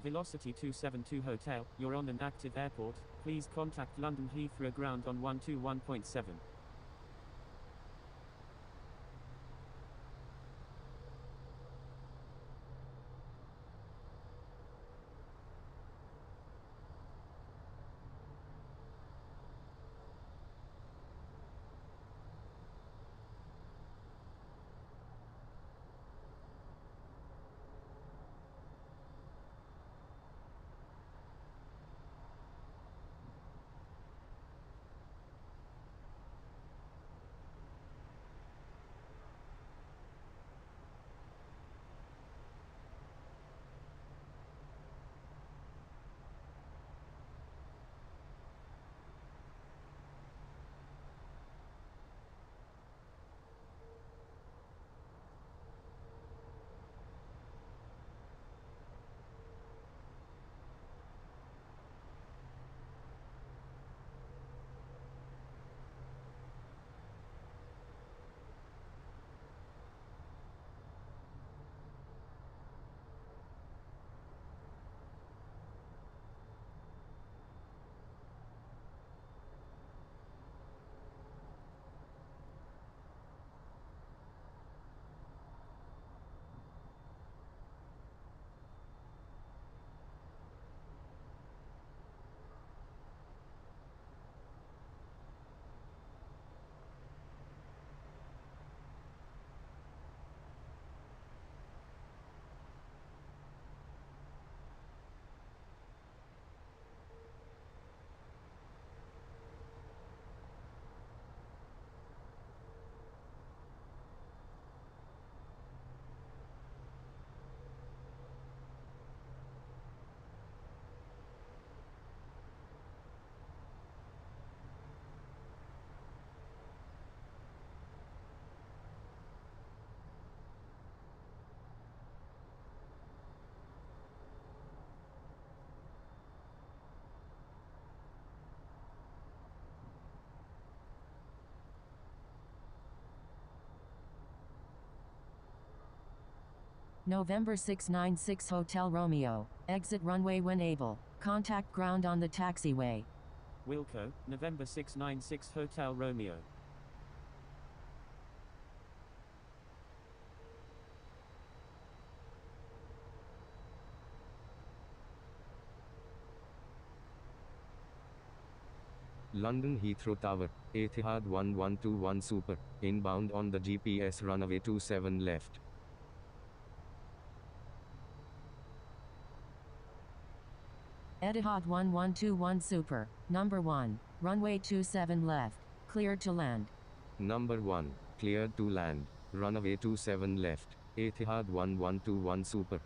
Velocity 272 Hotel, you're on an active airport, please contact London Heathrow ground on 121.7. November 696 Hotel Romeo, exit runway when able, contact ground on the taxiway. Wilco, November 696 Hotel Romeo. London Heathrow Tower, Etihad 1121 Super, inbound on the GPS runway 27 left. Etihad 1121 Super, number 1, runway 27 left, cleared to land. Number 1, cleared to land, runway 27 left, Etihad 1121 Super.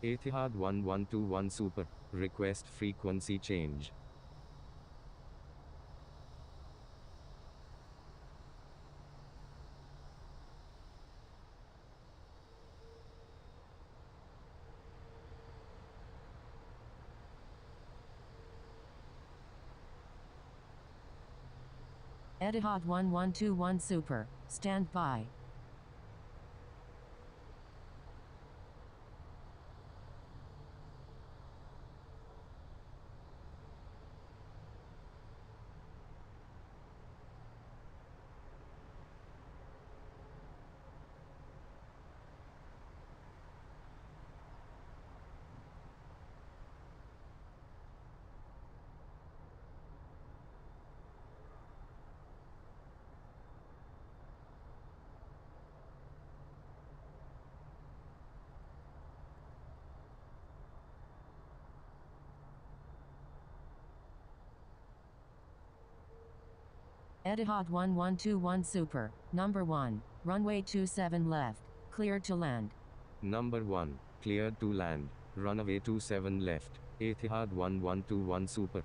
Etihad 1121 Super, request frequency change. Etihad 1121 Super, stand by. Etihad 1121 Super, number 1, runway 27 left, cleared to land. Number 1, cleared to land, runway 27 left, Etihad 1121 Super.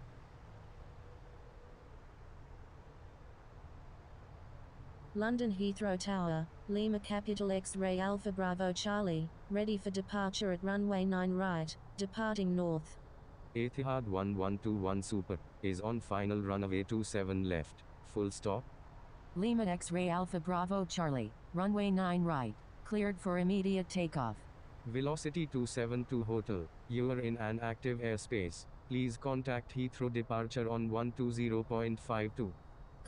London Heathrow Tower, Lima Capital X-Ray Alpha Bravo Charlie, ready for departure at runway 9 right, departing north. Etihad 1121 Super, is on final runway 27 left, full stop. Lima X-ray Alpha Bravo Charlie, runway 9 right, cleared for immediate takeoff. Velocity 272 Hotel, you are in an active airspace. Please contact Heathrow departure on 120.52.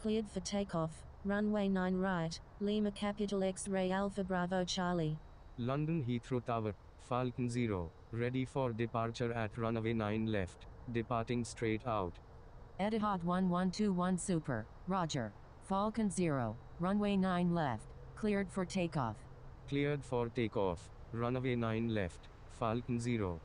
Cleared for takeoff, runway 9 right, Lima Capital X-ray Alpha Bravo Charlie. London Heathrow Tower, Falcon 0, ready for departure at runway 9 left, departing straight out. Etihad 1121 Super, Roger. Falcon 0, runway 9 left, cleared for takeoff. Cleared for takeoff, runway 9 left, Falcon 0.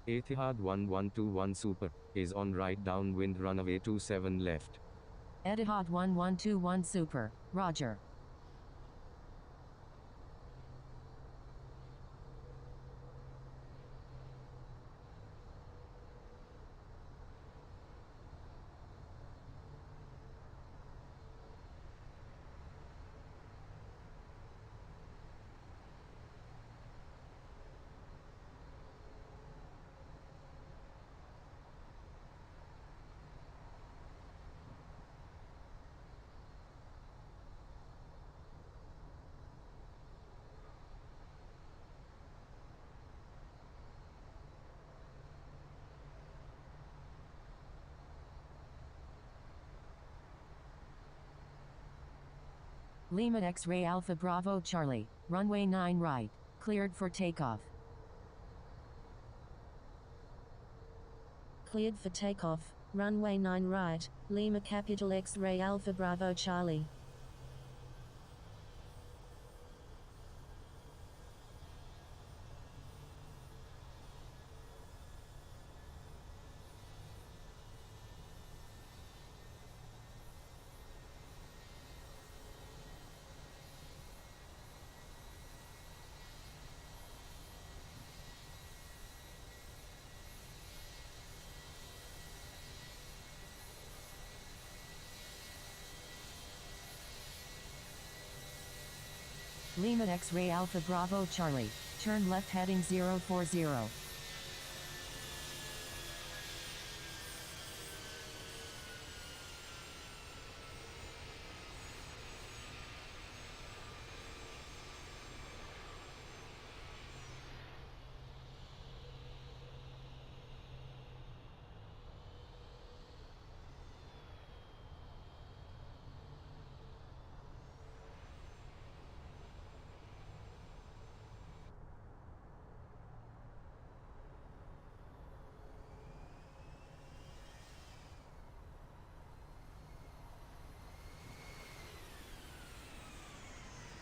Etihad 1121 Super, is on right downwind runway 27 left. Etihad 1121 Super, Roger. Lima X-ray Alpha Bravo Charlie, runway 9 right, cleared for takeoff. Cleared for takeoff, runway 9 right, Lima Capital X-ray Alpha Bravo Charlie. Lima X-ray Alpha Bravo Charlie, turn left heading 040.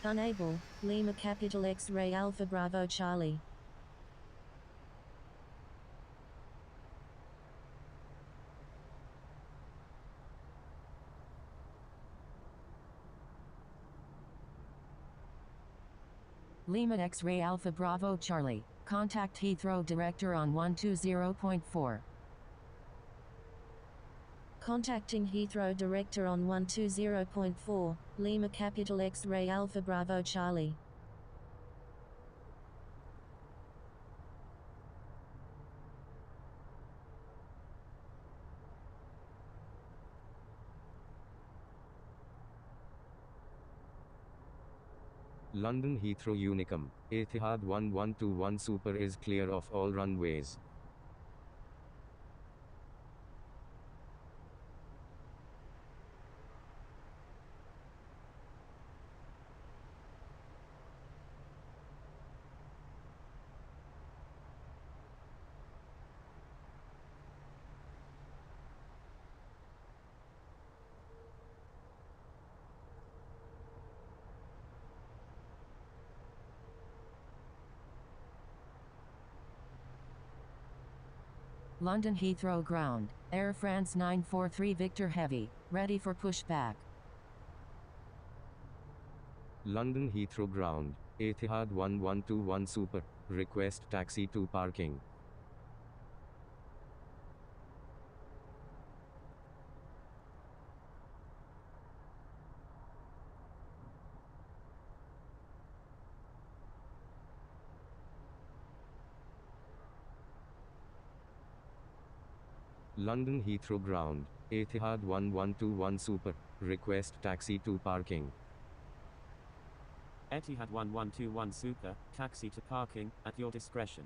Unable, Lima Capital X-ray Alpha Bravo Charlie. Lima X-ray Alpha Bravo Charlie, contact Heathrow Director on 120.4. Contacting Heathrow Director on 120.4, Lima Capital X-ray Alpha Bravo Charlie. London Heathrow Unicum, Etihad 1121 Super is clear of all runways. London Heathrow Ground, Air France 943 Victor Heavy, ready for pushback. London Heathrow Ground, Etihad 1121 Super, request taxi to parking. London Heathrow Ground, Etihad 1121 Super, request taxi to parking. Etihad 1121 Super, taxi to parking, at your discretion.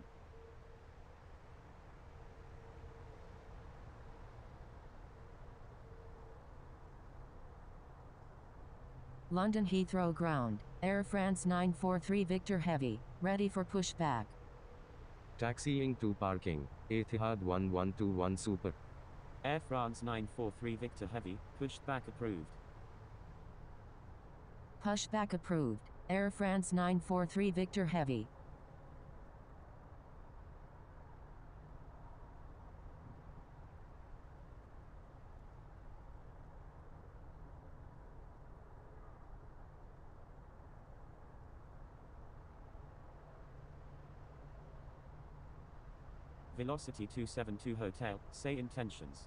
London Heathrow Ground, Air France 943 Victor Heavy, ready for pushback. Taxiing to parking, Etihad 1121 Super. Air France 943 Victor Heavy, pushed back approved. Pushback approved. Air France 943 Victor Heavy. Velocity 272 Hotel, say intentions.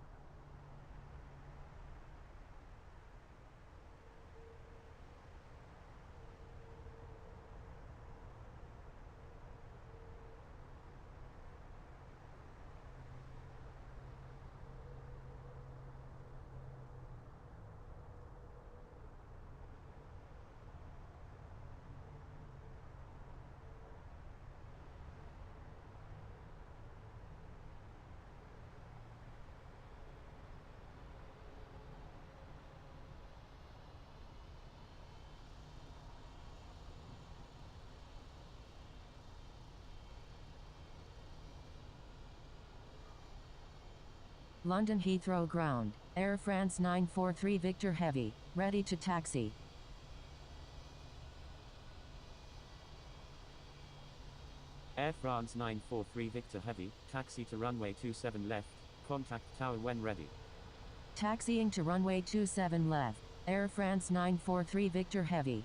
London Heathrow Ground, Air France 943 Victor Heavy, ready to taxi. Air France 943 Victor Heavy, taxi to runway 27 left, contact tower when ready. Taxiing to runway 27 left, Air France 943 Victor Heavy.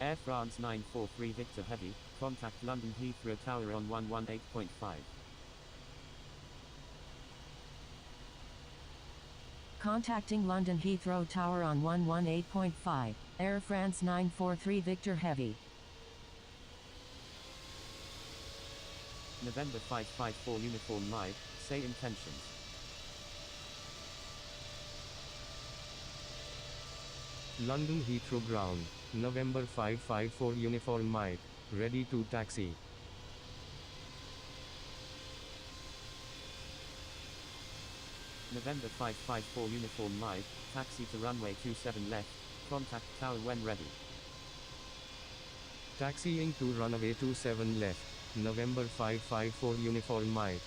Air France 943 Victor Heavy, contact London Heathrow Tower on 118.5. Contacting London Heathrow Tower on 118.5, Air France 943 Victor Heavy. November 554 Uniform Mike, say intentions. London Heathrow Ground, November 554 Uniform Mike, ready to taxi. November 554 Uniform Mike, taxi to runway 27 left, contact tower when ready. Taxiing to runway 27 left, November 554 Uniform Mike.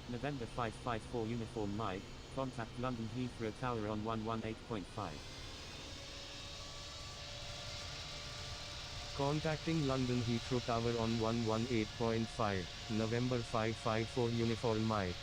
November 554 Uniform Mike, contact London Heathrow Tower on 118.5. Contacting London Heathrow Tower on 118.5, November 554 Uniform Mike.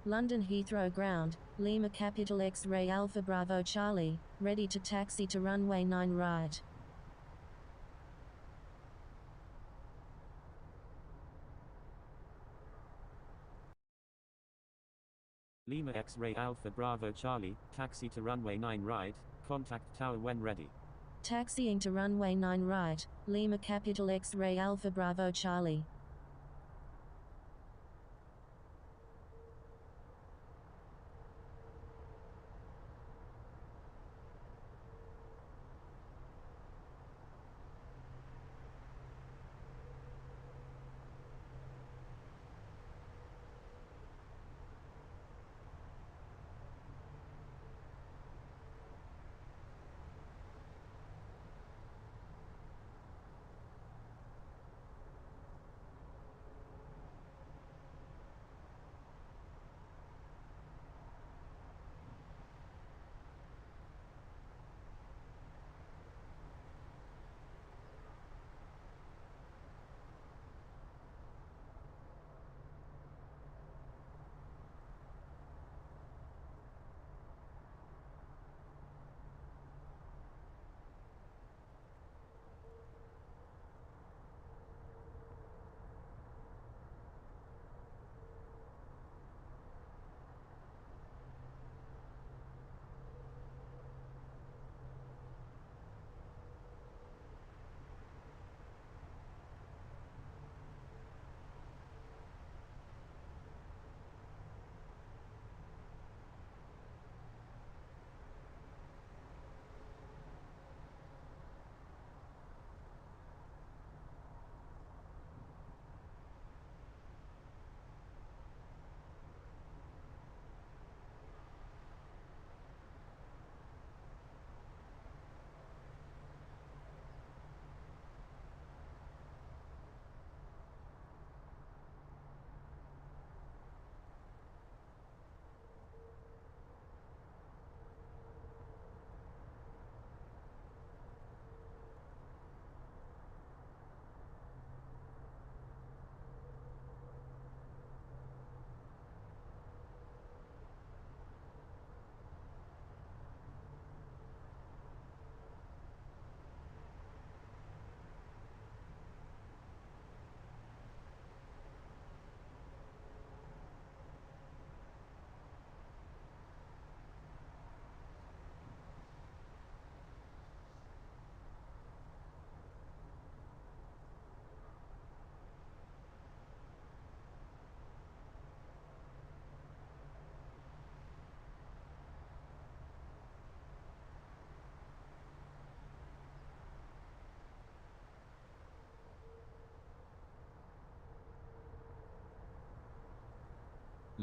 London Heathrow Ground, Lima Capital X-Ray Alpha Bravo Charlie, ready to taxi to runway 9 right. Lima X-Ray Alpha Bravo Charlie, taxi to runway 9 right, contact tower when ready. Taxiing to runway 9 right, Lima Capital X-Ray Alpha Bravo Charlie.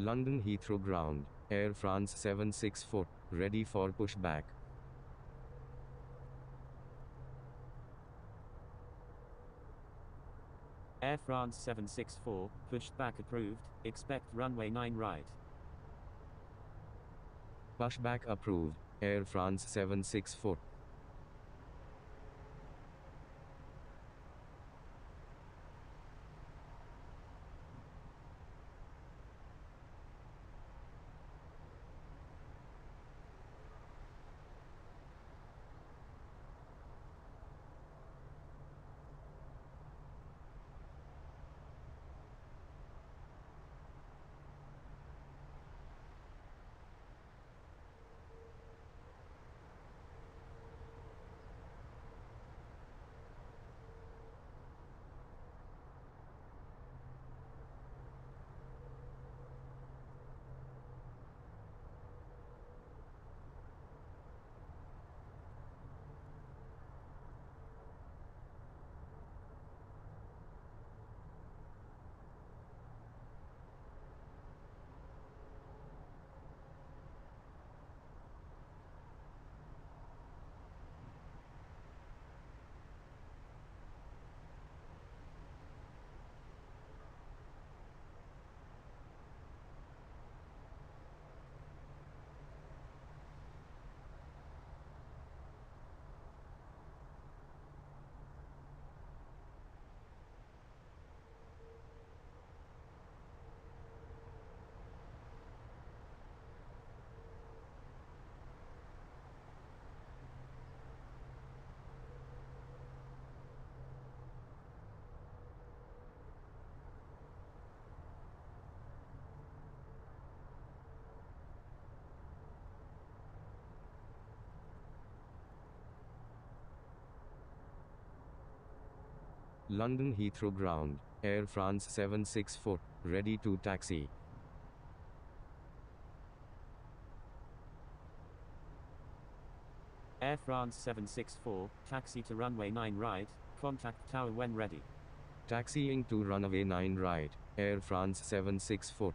London Heathrow Ground, Air France 764, ready for pushback. Air France 764, pushback approved, expect runway 9 right. Pushback approved, Air France 764. London Heathrow Ground, Air France 764, ready to taxi. Air France 764, taxi to runway 9 right, contact tower when ready. Taxiing to runway 9 right, Air France 764.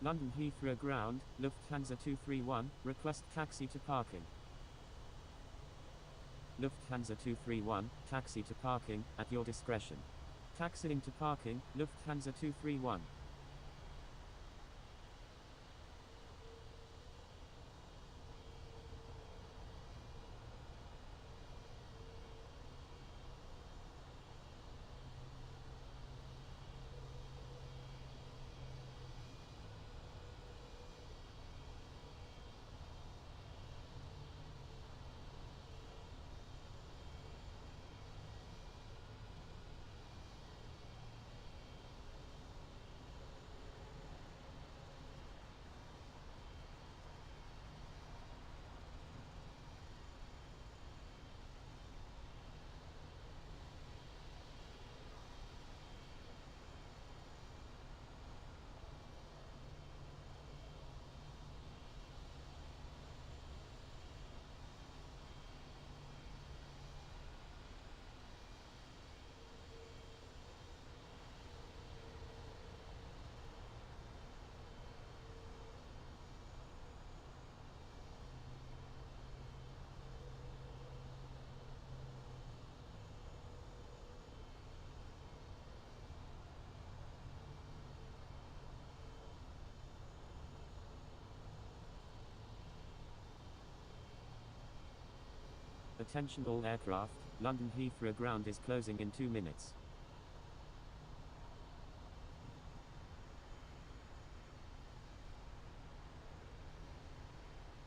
London Heathrow Ground, Lufthansa 231, request taxi to parking. Lufthansa 231, taxi to parking, at your discretion. Taxiing to parking, Lufthansa 231. Attention all aircraft, London Heathrow Ground is closing in 2 minutes.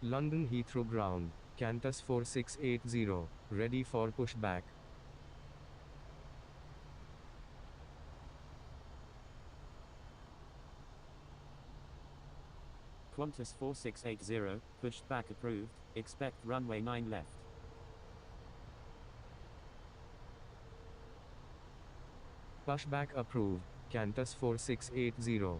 London Heathrow Ground, Qantas 4680, ready for pushback. Qantas 4680, pushed back approved, expect runway 9 left. Pushback approved, Qantas 4680.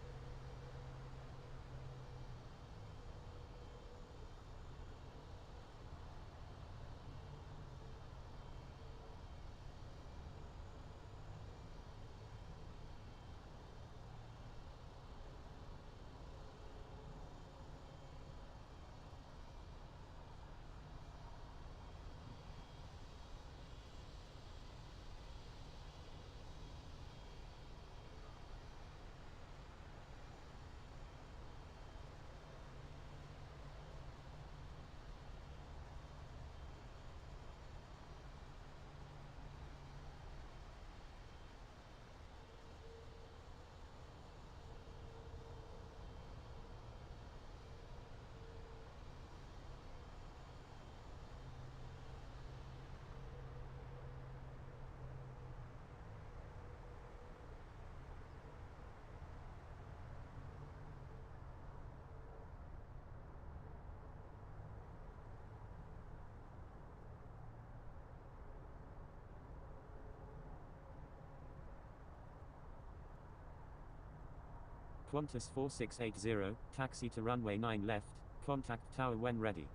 Qantas 4680, taxi to runway 9 left, contact tower when ready.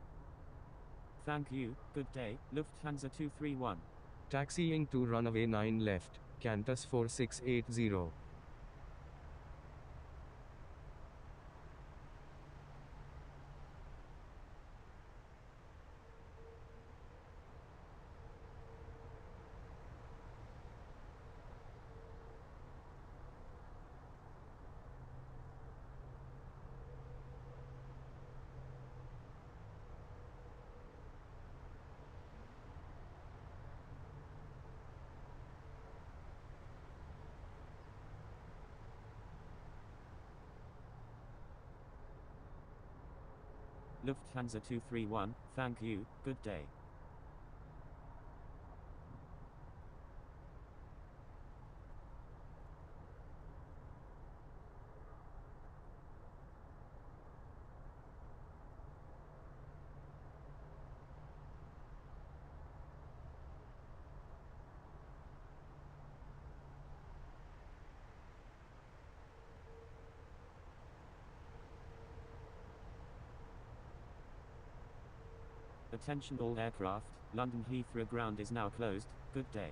Thank you, good day, Lufthansa 231. Taxiing to runway 9 left, Qantas 4680. Lufthansa 231, thank you, good day. Attention all aircraft, London Heathrow Ground is now closed, good day.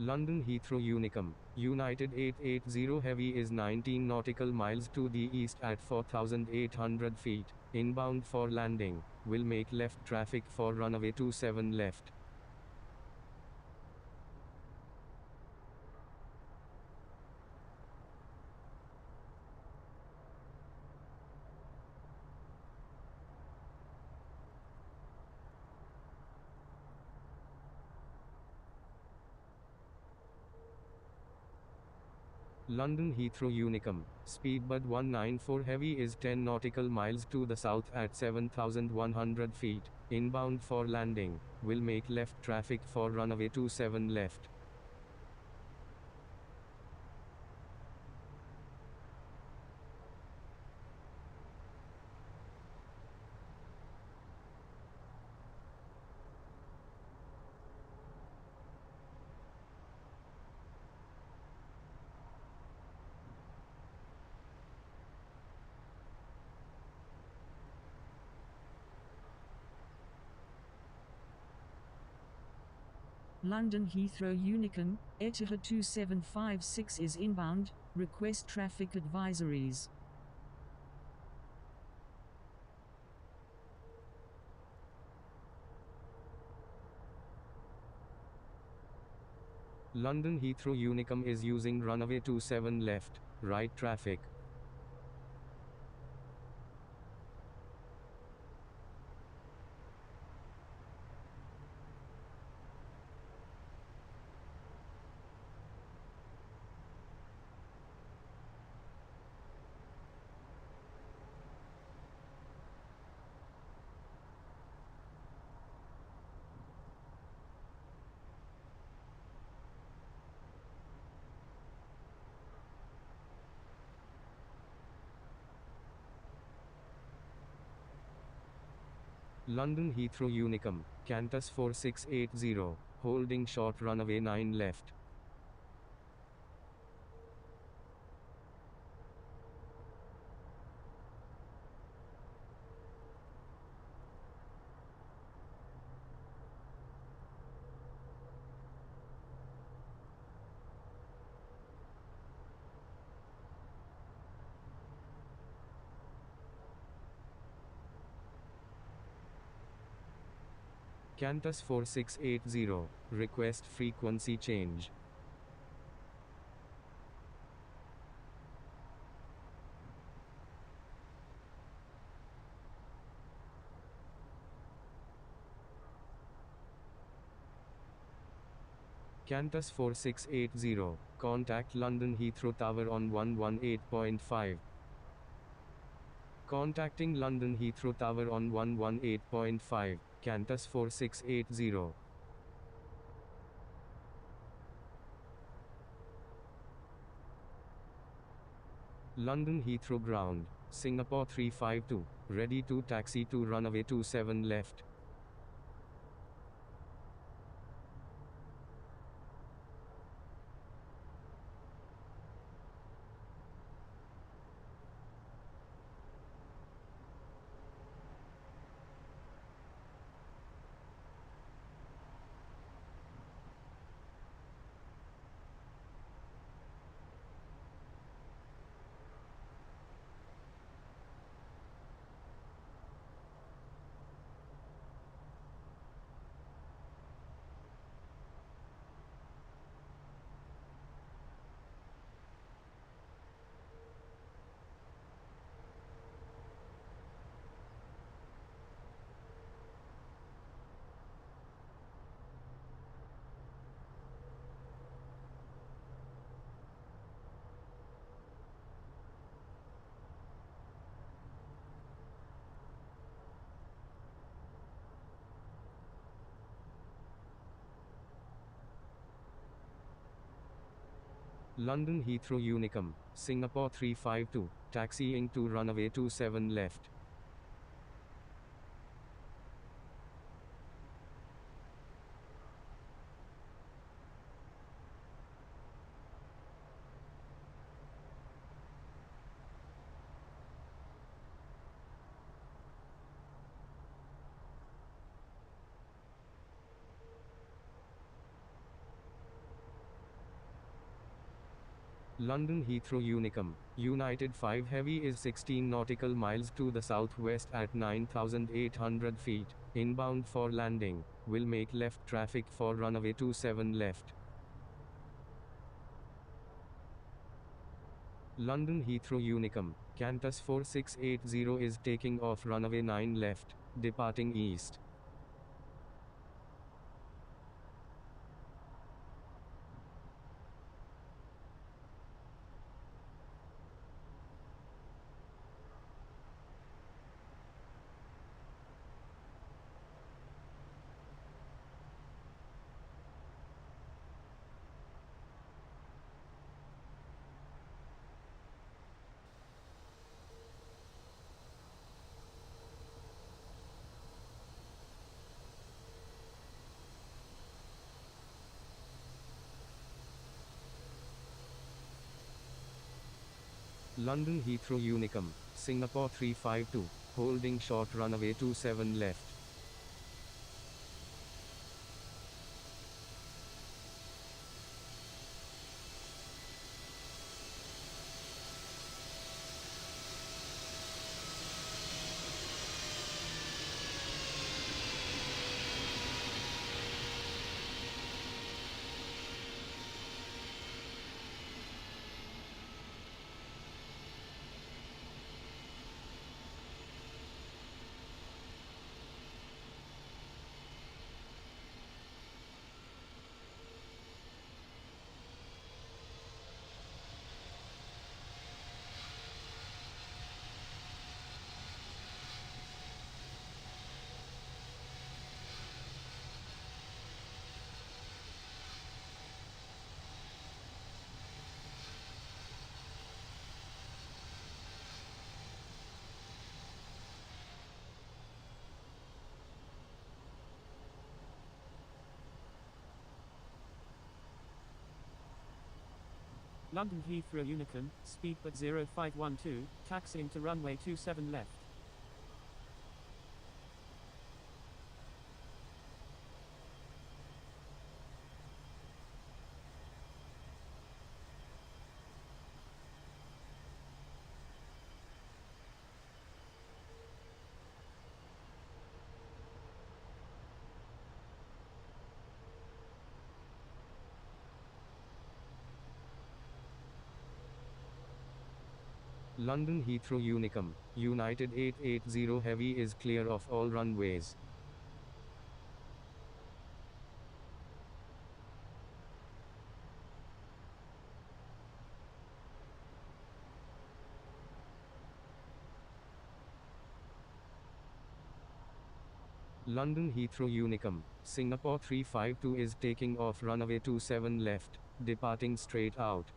London Heathrow Unicum, United 880 Heavy is 19 nautical miles to the east at 4,800 feet, inbound for landing, will make left traffic for runway 27 left. London Heathrow Unicum, Speedbird 194 Heavy is 10 nautical miles to the south at 7,100 feet, inbound for landing, will make left traffic for runway 27 left. London Heathrow Unicum, Etihad 2756 is inbound, request traffic advisories. London Heathrow Unicum is using runway 27 left, right traffic. London Heathrow Unicum, Qantas 4680, holding short runway 9 left. Qantas 4680, request frequency change. Qantas 4680, contact London Heathrow Tower on 118.5. Contacting London Heathrow Tower on 118.5, Qantas 4680. London Heathrow Ground, Singapore 352, ready to taxi to runway 27 left. London Heathrow Unicum, Singapore 352, taxiing to runway 27 left. London Heathrow Unicum, United 5 Heavy is 16 nautical miles to the southwest at 9,800 feet, inbound for landing, will make left traffic for runway 27 left. London Heathrow Unicum, Qantas 4680 is taking off runway 9 left, departing east. London Heathrow Unicum, Singapore 352, holding short runway 27 left. London Heathrow Unicum, speedbird 0512, taxiing to runway 27 left. London Heathrow Unicum, United 880 Heavy is clear of all runways. London Heathrow Unicum, Singapore 352 is taking off runway 27 left, departing straight out.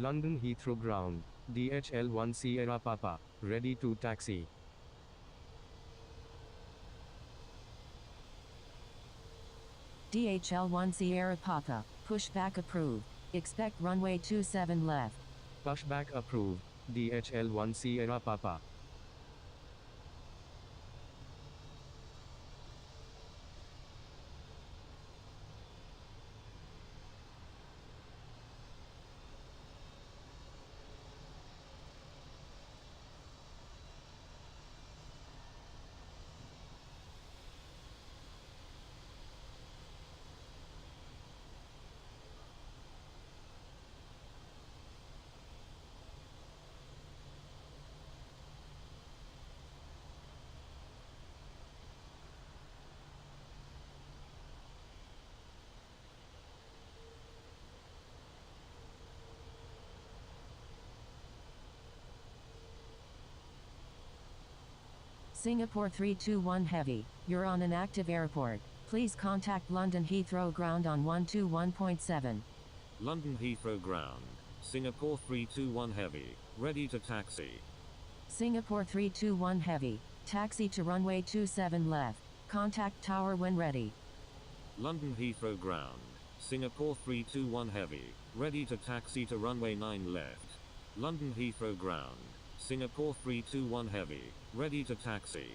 London Heathrow Ground, DHL1 Sierra Papa, ready to taxi. DHL1 Sierra Papa, pushback approved. Expect runway 27 left. Pushback approved, DHL1 Sierra Papa. Singapore 321 Heavy, you're on an active airport. Please contact London Heathrow Ground on 121.7. London Heathrow Ground, Singapore 321 Heavy, ready to taxi. Singapore 321 Heavy, taxi to runway 27 left. Contact tower when ready. London Heathrow Ground, Singapore 321 Heavy, ready to taxi to runway 9 left. London Heathrow Ground, Singapore 321 Heavy, ready to taxi.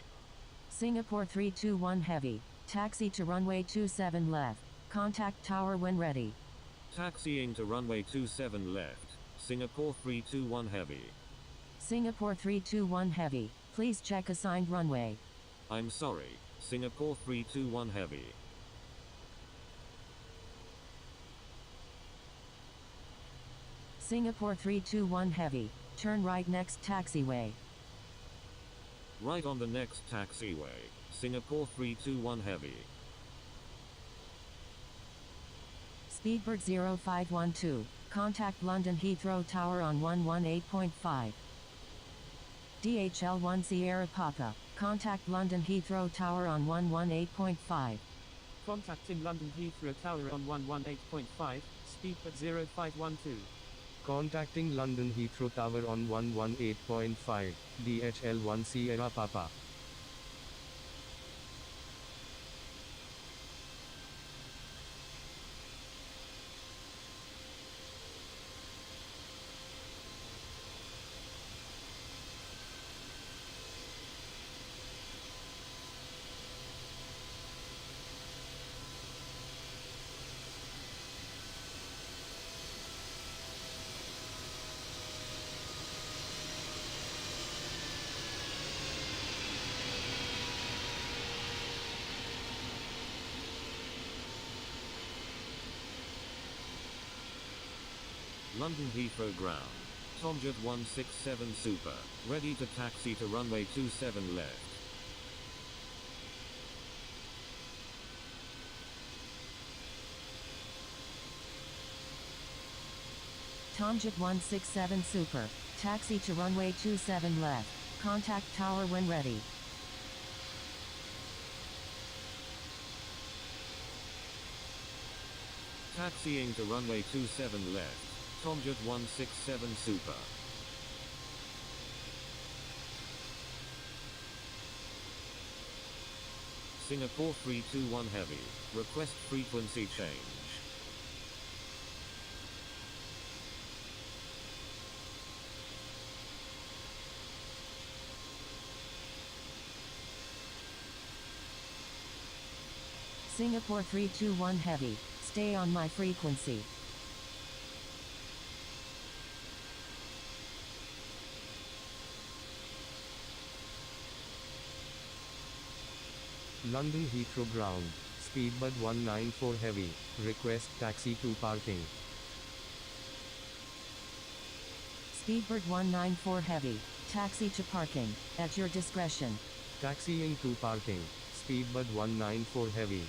Singapore 321 Heavy, taxi to runway 27 left. Contact tower when ready. Taxiing to runway 27 left, Singapore 321 Heavy. Singapore 321 Heavy, please check assigned runway. I'm sorry, Singapore 321 Heavy. Singapore 321 Heavy, turn right next taxiway. Right on the next taxiway, Singapore 321 Heavy. Speedbird 0512, contact London Heathrow Tower on 118.5. DHL1 Sierra Papa, contact London Heathrow Tower on 118.5. Contacting London Heathrow Tower on 118.5, Speedbird 0512. Contacting London Heathrow Tower on 118.5, DHL1 Sierra Papa. London Heathrow Ground, Tomjet 167 Super, ready to taxi to runway 27 left. Tomjet 167 Super, taxi to runway 27 left. Contact tower when ready. Taxiing to runway 27 left, Tomjet 167 Super. Singapore 321 Heavy, request frequency change. Singapore 321 Heavy, stay on my frequency. London Heathrow Ground, Speedbird 194 Heavy, request taxi to parking. Speedbird 194 Heavy, taxi to parking, at your discretion. Taxiing to parking, Speedbird 194 Heavy.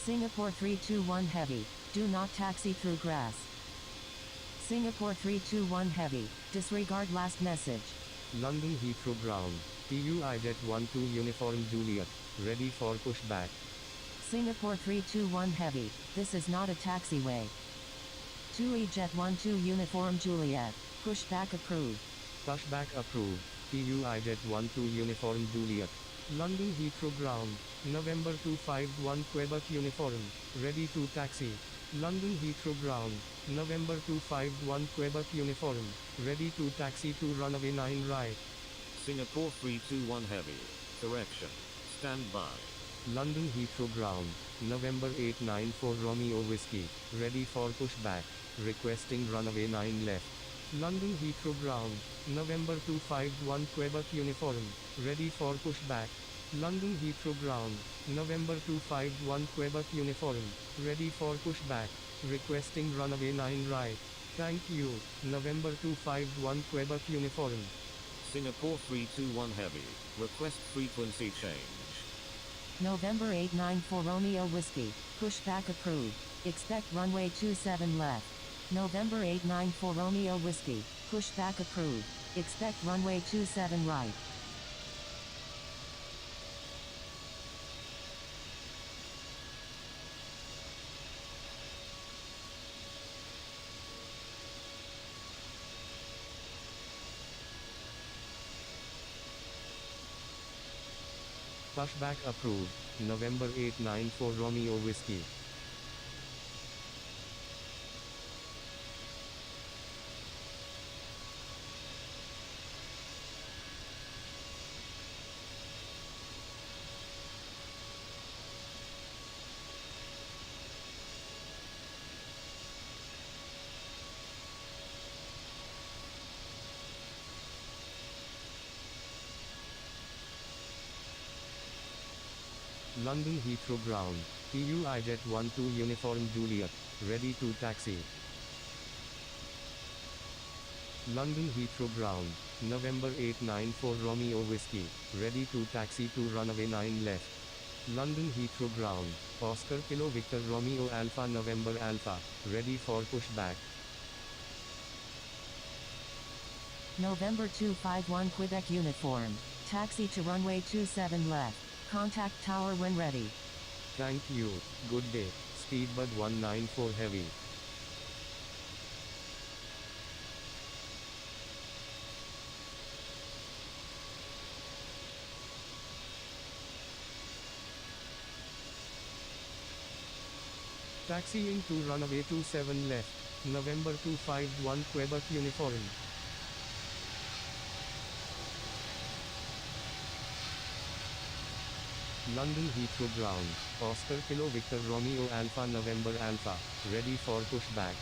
Singapore 321 Heavy, do not taxi through grass. Singapore 321 Heavy, disregard last message. London Heathrow Ground, TUI Jet 12 Uniform Juliet, ready for pushback. Singapore 321 Heavy, this is not a taxiway. 2E Jet 12 Uniform Juliet, pushback approved. Pushback approved. TUI Jet 12 Uniform Juliet. London Heathrow Ground. November 251 Quebec Uniform. Ready to taxi. London Heathrow Ground. November 251 Quebec Uniform. Ready to taxi to runway 9 right. Singapore 321 Heavy. Correction. Stand by. London Heathrow Ground. November 894 Romeo Whiskey. Ready for pushback. Requesting runway 9 left. London Heathrow Ground. November 251 Quebec Uniform. Ready for pushback. London Heathrow Ground. November 251 Quebec Uniform. Ready for pushback. Requesting runway 9 right. Thank you. November 251 Quebec Uniform. Singapore 321 Heavy. Request frequency change. November 894 Romeo Whiskey, pushback approved. Expect runway 27 left. November 894 Romeo Whiskey, pushback approved. Expect runway 27 right. Pushback approved. November 894 Romeo Whiskey. London Heathrow Ground. TUI Jet 12 Uniform Juliet. Ready to taxi. London Heathrow Ground. November 894 Romeo Whiskey. Ready to taxi to runway 9 left. London Heathrow Ground. Oscar Kilo Victor Romeo Alpha November Alpha. Ready for pushback. November 251 Quebec Uniform. Taxi to runway 27 left. Contact tower when ready. Thank you. Good day. Speedbird 194 Heavy. Taxiing to runway 27 left. November 251 Quebec Uniform. London Heathrow Ground. Oscar Kilo Victor Romeo Alpha November Alpha. Ready for pushback.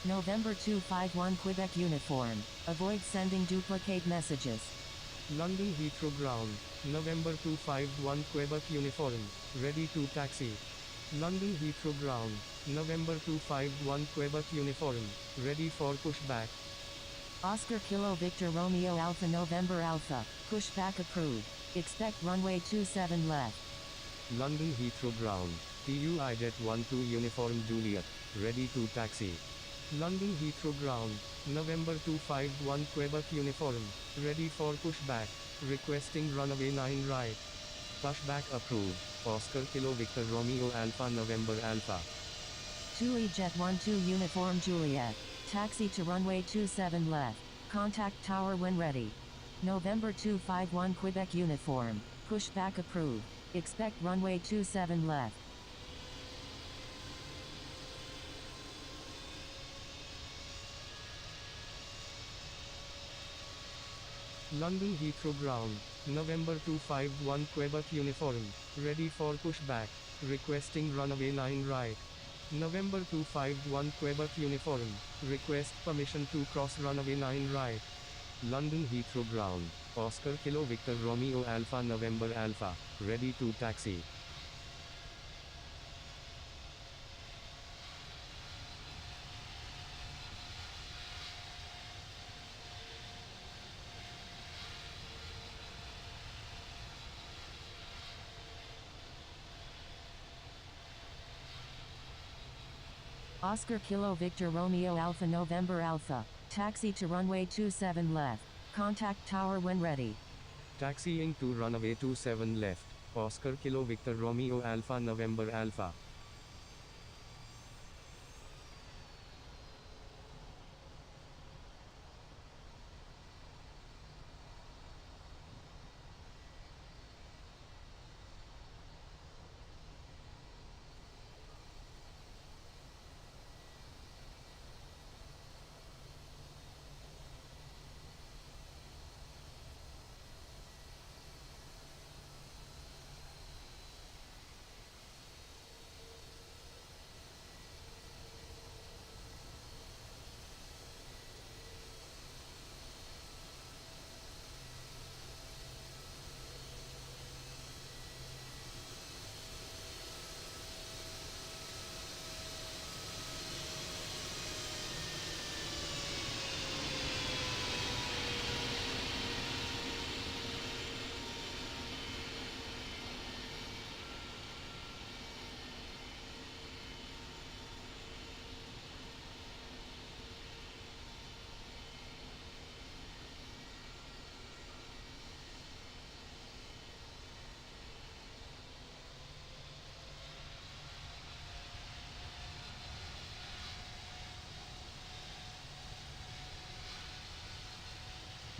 November 251 Quebec Uniform. Avoid sending duplicate messages. London Heathrow Ground. November 251 Quebec Uniform. Ready to taxi. London Heathrow Ground. November 251 Quebec Uniform. Ready for pushback. Oscar Kilo Victor Romeo Alpha November Alpha. Pushback approved. Expect runway 27 left. London Heathrow Ground. TUI Jet 12 Uniform Juliet. Ready to taxi. London Heathrow Ground. November 251 Quebec Uniform. Ready for pushback. Requesting runway 9 right. Pushback approved. Oscar Kilo Victor Romeo Alpha November Alpha. 2E Jet 12 Uniform Juliet. Taxi to runway 27 left. Contact tower when ready. November 251 Quebec Uniform. Pushback approved. Expect runway 27 left. London Heathrow Ground. November 251 Quebec Uniform. Ready for pushback. Requesting runway 9 right. November 251 Quebec Uniform. Request permission to cross runway 9 right. London Heathrow Ground. Oscar Kilo Victor Romeo Alpha November Alpha. Ready to taxi. Oscar Kilo Victor Romeo Alpha November Alpha. Taxi to runway 27 left. Contact tower when ready. Taxiing to runway 27 left. Oscar Kilo Victor Romeo Alpha November Alpha.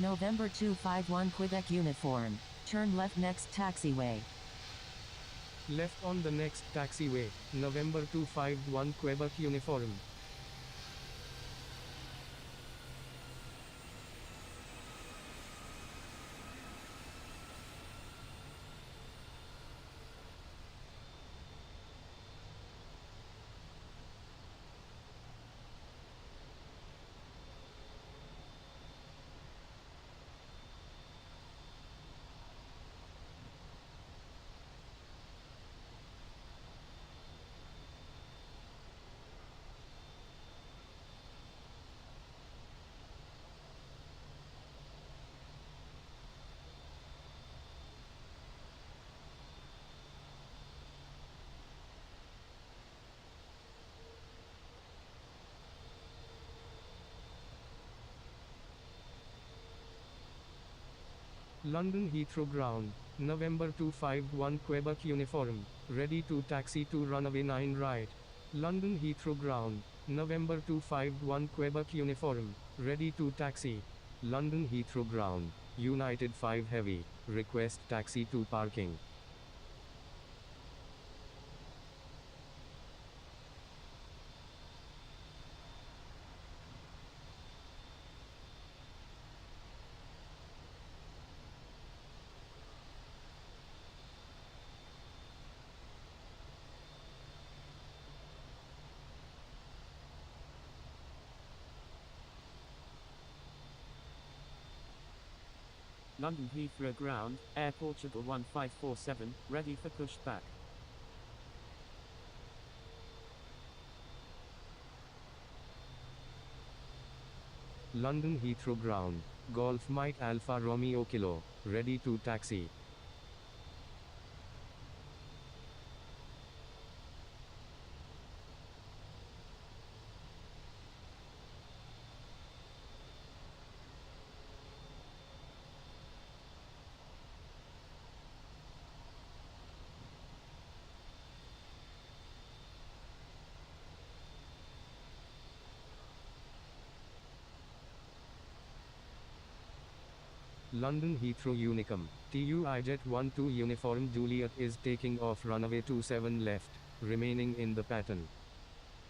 November 251 Quebec uniform. Turn left next taxiway. Left on the next taxiway. November 251 Quebec uniform. London Heathrow Ground. November 251 Quebec uniform. Ready to taxi to runway 9 right. London Heathrow Ground. November 251 Quebec uniform. Ready to taxi. London Heathrow Ground. United 5 Heavy. Request taxi to parking. London Heathrow Ground, Air Portugal 1547, ready for pushback. London Heathrow Ground. Golf Mike Alpha Romeo Kilo. Ready to taxi. London Heathrow Unicum. TUI Jet 12 Uniform Juliet is taking off runway 27 left, remaining in the pattern.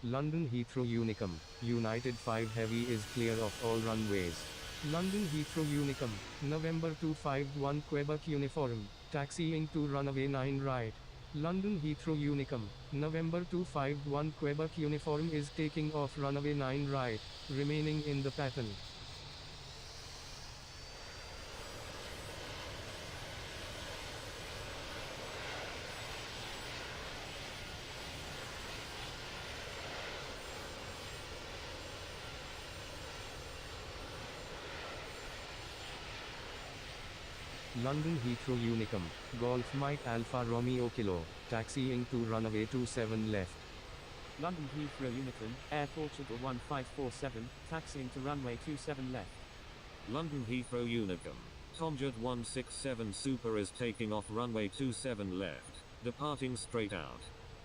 London Heathrow Unicum. United 5 Heavy is clear of all runways. London Heathrow Unicum. November 251 Quebec Uniform. Taxiing to runway 9 right. London Heathrow Unicum. November 251 Quebec Uniform is taking off runway 9 right, remaining in the pattern. London Heathrow Unicum. Golf Mike Alpha Romeo Kilo. Taxiing to runway 27 left. London Heathrow Unicum, Air Portugal 1547, taxiing to runway 27 left. London Heathrow Unicum, Tomjet 167 Super is taking off runway 27 left, departing straight out.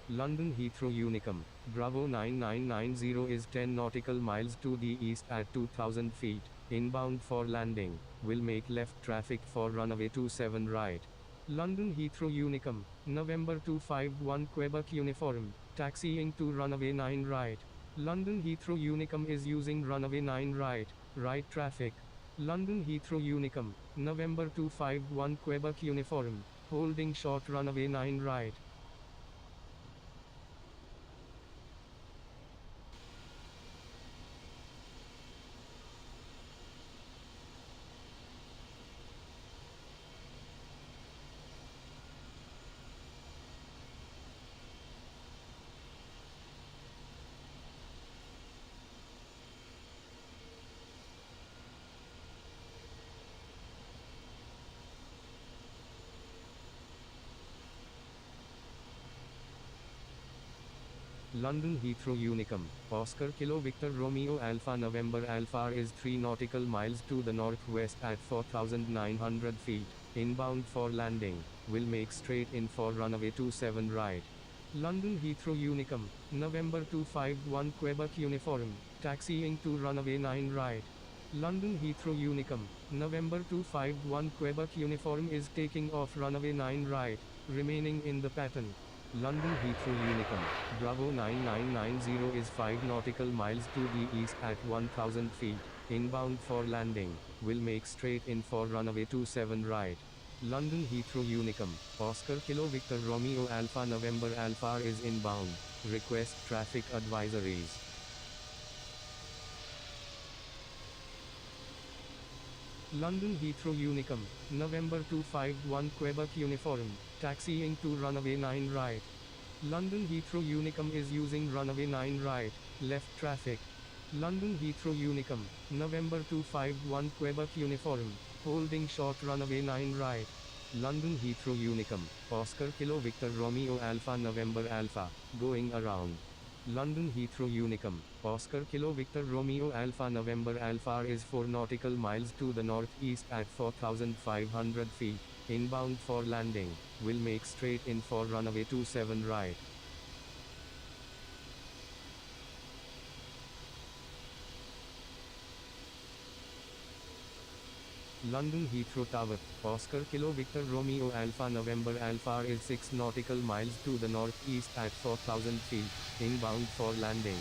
London Heathrow Unicum, Bravo 9990 is 10 nautical miles to the east at 2000 feet, inbound for landing, will make left traffic for runway 27 right. London Heathrow Unicum, November 251 Quebec Uniform, taxiing to runway 9 right. London Heathrow Unicum is using runway 9 right, right traffic. London Heathrow Unicum, November 251 Quebec Uniform, holding short runway 9 right. London Heathrow Unicum, Oscar Kilo Victor Romeo Alpha November Alpha is 3 nautical miles to the northwest at 4,900 feet, inbound for landing, will make straight in for runway 27 right. London Heathrow Unicum, November 251 Quebec Uniform, taxiing to runway 9 right. London Heathrow Unicum, November 251 Quebec Uniform is taking off runway 9 right, remaining in the pattern. London Heathrow Unicum, Bravo 9990 is 5 nautical miles to the east at 1000 feet, inbound for landing, will make straight in for runway 27 right. London Heathrow Unicum, Oscar Kilo Victor Romeo Alpha November Alpha is inbound, request traffic advisories. London Heathrow Unicum, November 251 Quebec Uniform, taxiing to runway 9 right. London Heathrow Unicum is using runway 9 right, left traffic. London Heathrow Unicum, November 251 Quebec Uniform, holding short runway 9 right. London Heathrow Unicum, Oscar Kilo Victor Romeo Alpha November Alpha, going around. London Heathrow Unicum, Oscar Kilo Victor Romeo Alpha November Alpha is 4 nautical miles to the northeast at 4,500 feet, inbound for landing, will make straight in for runway 27 right. London Heathrow Tower, Oscar Kilo Victor Romeo Alpha November Alpha is 6 nautical miles to the northeast at 4,000 feet, inbound for landing.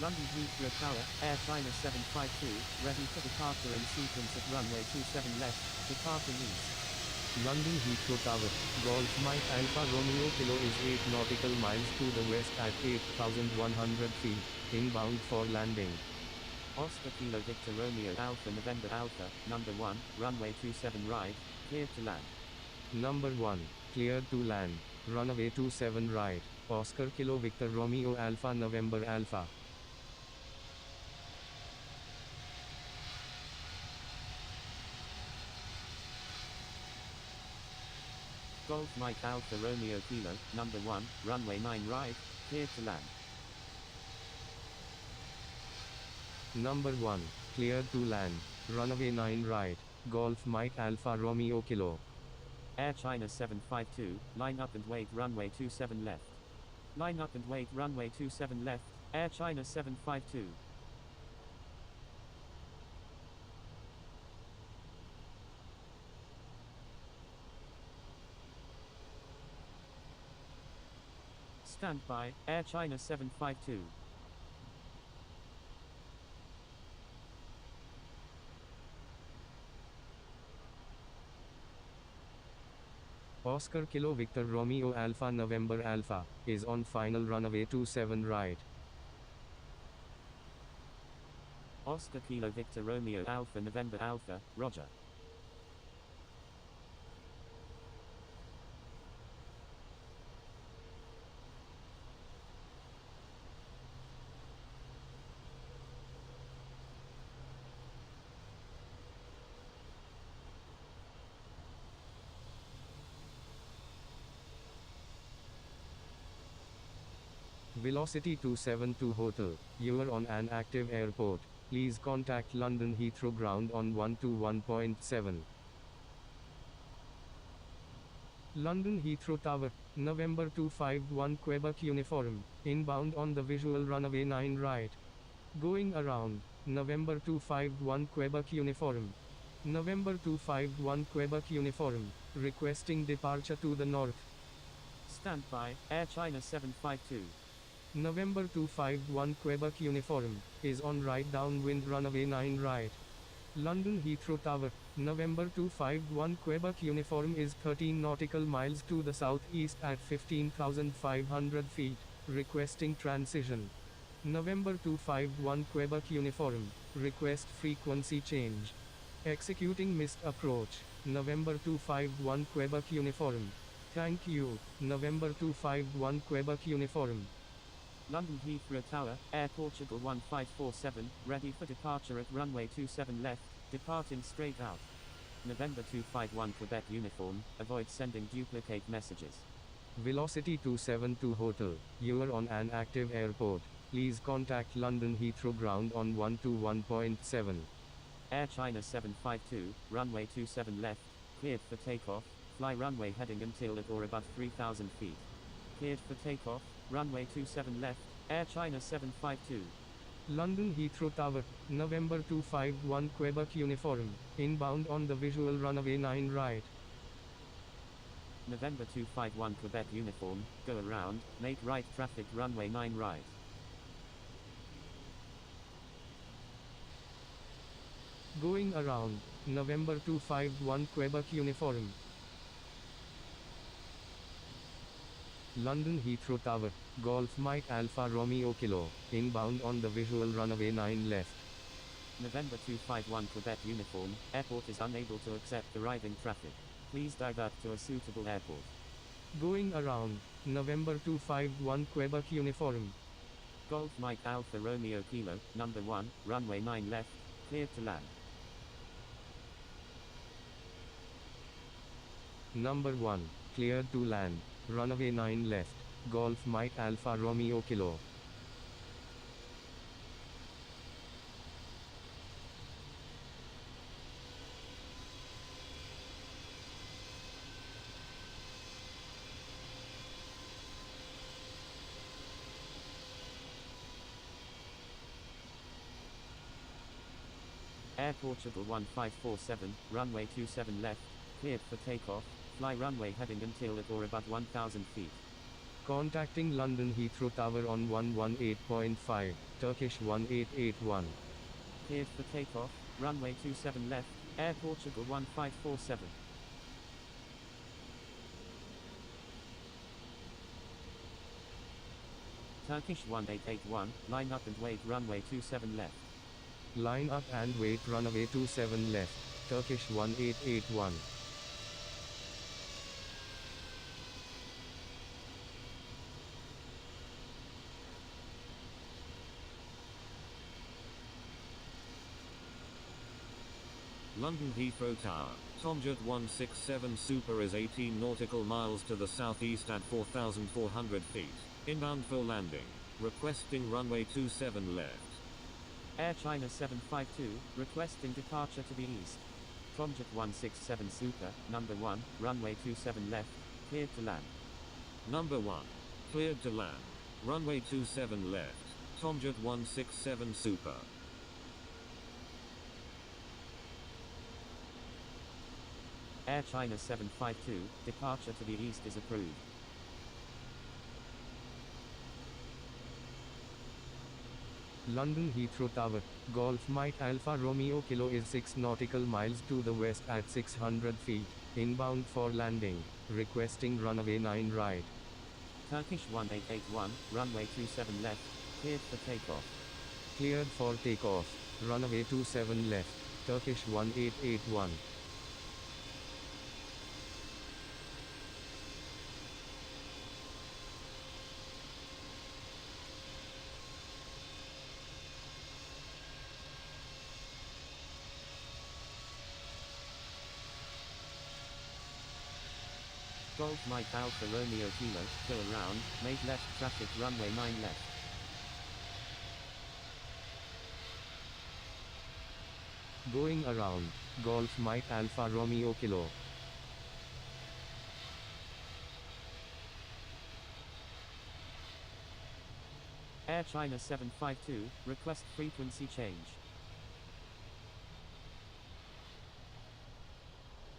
London Heathrow Tower, Air China 752, ready for departure in sequence at runway 27 left, departing east. London Heathrow Tower, Golf Mike Alpha Romeo Kilo is 8 nautical miles to the west at 8,100 feet, inbound for landing. Oscar Kilo Victor Romeo Alpha November Alpha, number 1, runway 27 right, cleared to land. Number 1, cleared to land, runway 27 right, Oscar Kilo Victor Romeo Alpha November Alpha. Golf Mike Alpha Romeo Kilo, number 1, runway 9 right, cleared to land. Number 1, cleared to land, runway 9 right, Golf Mike Alpha Romeo Kilo. Air China 752, line up and wait runway 27 left. Line up and wait runway 27 left, Air China 752. Stand by, Air China 752. Oscar Kilo Victor Romeo Alpha November Alpha, is on final runway 27 right. Oscar Kilo Victor Romeo Alpha November Alpha, Roger. Velocity 272 Hotel. You are on an active airport. Please contact London Heathrow ground on 121.7. London Heathrow Tower, November 251 Quebec Uniform, inbound on the visual runway 9 right. Going around, November 251 Quebec Uniform. November 251 Quebec Uniform, requesting departure to the north. Stand by, Air China 752. November 251 Quebec Uniform, is on right downwind runway 9 right. London Heathrow Tower, November 251 Quebec Uniform is 13 nautical miles to the southeast at 15,500 feet, requesting transition. November 251 Quebec Uniform, request frequency change. Executing missed approach, November 251 Quebec Uniform. Thank you, November 251 Quebec Uniform. London Heathrow Tower, Air Portugal 1547, ready for departure at runway 27 left, departing straight out. November 251 Quebec Uniform, avoid sending duplicate messages. Velocity 272 Hotel, you are on an active airport. Please contact London Heathrow ground on 121.7. Air China 752, runway 27 left, cleared for takeoff, fly runway heading until at or above 3,000 feet. Cleared for takeoff, runway 27 left, Air China 752. London Heathrow Tower, November 251 Quebec Uniform, inbound on the visual runway 9 right. November 251 Quebec Uniform, go around, make right traffic runway 9 right. Going around, November 251 Quebec Uniform. London Heathrow Tower, Golf Mike Alpha Romeo Kilo, inbound on the visual runway 9 left. November 251 Quebec Uniform, airport is unable to accept arriving traffic. Please divert to a suitable airport. Going around, November 251 Quebec Uniform. Golf Mike Alpha Romeo Kilo, number 1, runway 9 left, cleared to land. Number 1, cleared to land, runway 9 left, Golf Mike Alpha Romeo Kilo. Air Portugal 1547, runway 27 left, cleared for takeoff, fly runway heading until at or above 1,000 feet. Contacting London Heathrow Tower on 118.5, Turkish 1881. Cleared for takeoff, runway 27 left, Air Portugal 1547. Turkish 1881, line up and wait runway 27 left. Line up and wait runway 27 left, Turkish 1881. London Heathrow Tower, Tomjet 167 Super is 18 nautical miles to the southeast at 4,400 feet. Inbound for landing. Requesting runway 27 left. Air China 752, requesting departure to the east. Tomjet 167 Super, number 1, runway 27 left, cleared to land. Number 1. Cleared to land. Runway 27 left. Tomjet 167 Super. Air China 752, departure to the east is approved. London Heathrow Tower, Golf Mike Alpha Romeo Kilo is 6 nautical miles to the west at 600 feet, inbound for landing, requesting runway 9 right. Turkish 1881, runway 27 left, cleared for takeoff. Cleared for takeoff, runway 27 left, Turkish 1881. Golf Mike Alpha Romeo Kilo, go around, make left traffic runway 9 left. Going around, Golf Mike Alpha Romeo Kilo. Air China 752, request frequency change.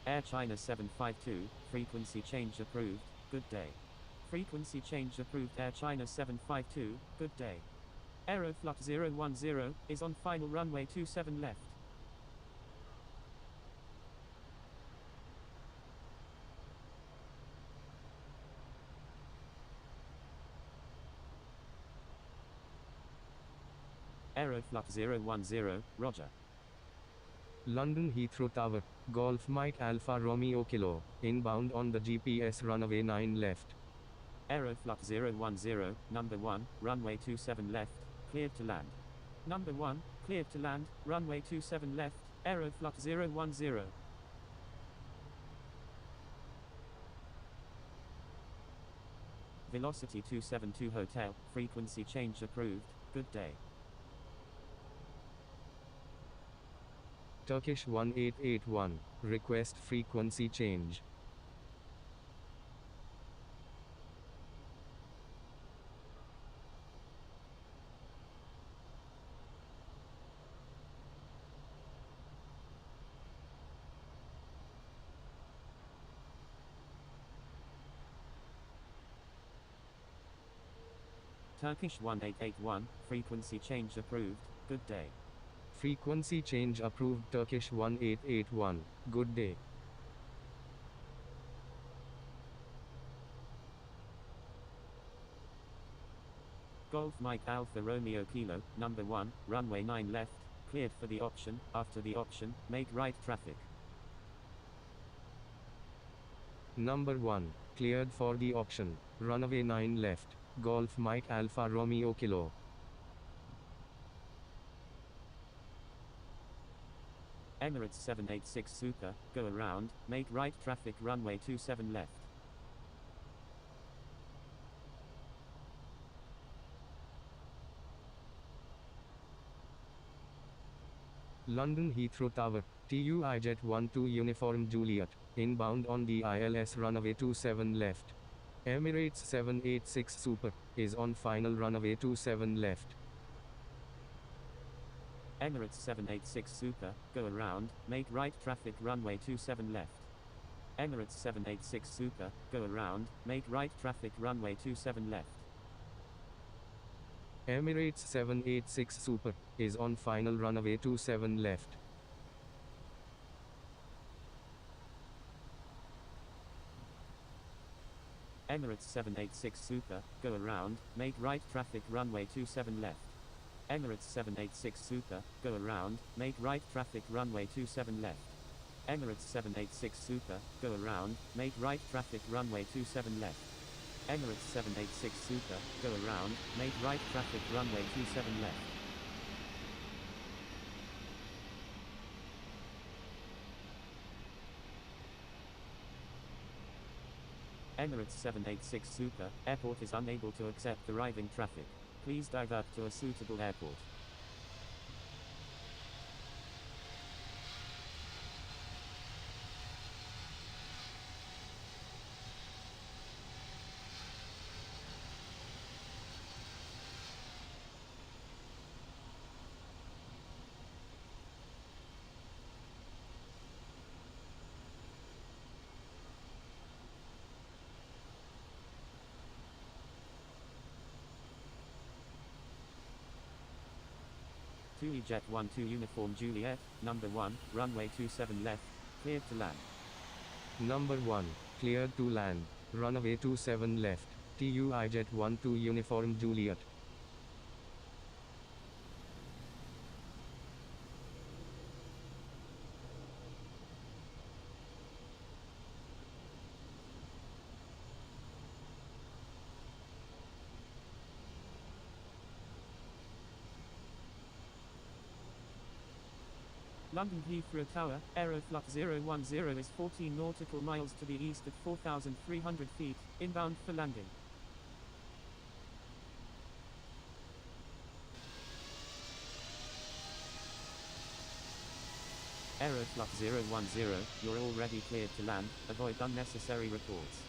Air China 752, frequency change approved, good day. Frequency change approved Air China 752, good day. Aeroflot 010, is on final runway 27 left. Aeroflot 010, roger. London Heathrow Tower, Golf Mike Alpha Romeo Kilo, inbound on the GPS runway 9 left. Aeroflot 010, number 1, runway 27 left, cleared to land. Number 1, cleared to land, runway 27 left, Aeroflot 010. Velocity 272 Hotel, frequency change approved, good day. Turkish 1881, request frequency change. Turkish 1881, frequency change approved, good day. Frequency change approved Turkish 1881, good day. Golf Mike Alpha Romeo Kilo, number 1, runway 9 left, cleared for the option, after the option, make right traffic. Number 1, cleared for the option, runway 9 left, Golf Mike Alpha Romeo Kilo. Emirates 786 Super, go around, make right traffic runway 27 left. London Heathrow Tower, TUI Jet 12 Uniform Juliet, inbound on the ILS runway 27 left. Emirates 786 Super, is on final runway 27 left. Emirates 786 Super, go around, make right traffic runway 27 left. Emirates 786 Super, go around, make right traffic runway 27 left. Emirates 786 Super, is on final runway 27 left. Emirates 786 Super, go around, make right traffic runway 27 left. Emirates 786 Super, go around, make right traffic runway 27 left. Emirates 786 Super, go around, make right traffic runway 27 left. Emirates 786 Super, go around, make right traffic runway 27 left. Emirates 786 Super, airport is unable to accept arriving traffic. Please divert to a suitable airport. TUI Jet 12 Uniform Juliet, number 1, runway 27 left, cleared to land. Number 1, cleared to land, runway 27 left, TUI Jet 12 Uniform Juliet. London Heathrow Tower, Aeroflot 010 is 14 nautical miles to the east at 4,300 feet, inbound for landing. Aeroflot 010, you're already cleared to land, avoid unnecessary reports.